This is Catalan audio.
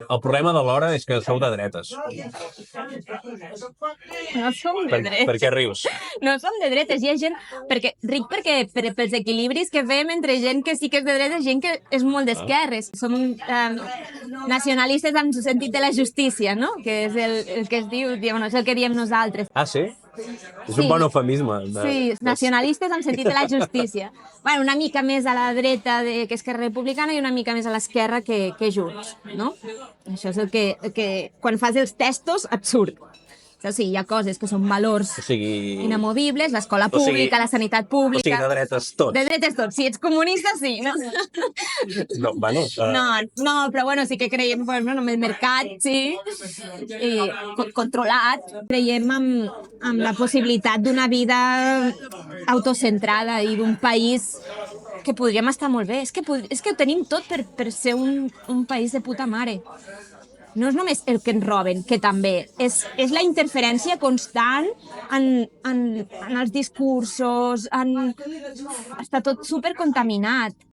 El problema de l'hora és que sou de dretes. No som de dretes. Per què rius? No som de dretes, hi ha gent... Ric pels equilibris que fem entre gent que sí que és de dretes i gent que és molt d'esquerres. Som nacionalistes en el sentit de la justícia, no? Que és el que es diu, és el que diem nosaltres. Ah, sí? És un bon eufemisme. Sí, nacionalistes en sentit de la justícia. Bueno, una mica més a la dreta que Esquerra Republicana i una mica més a l'esquerra que Junts, no? Això és el que quan fas els testos et surt. O sigui, hi ha coses que són valors inamovibles, l'escola pública, la sanitat pública... O sigui, de dretes tots. De dretes tots. Si ets comunista, sí, no? No, bueno... No, però bueno, sí que creiem en el mercat, sí, i controlat. Creiem en la possibilitat d'una vida autocentrada i d'un país que podríem estar molt bé. És que ho tenim tot per ser un país de puta mare. No és només el que ens roben, que també. És la interferència constant en els discursos, està tot supercontaminat.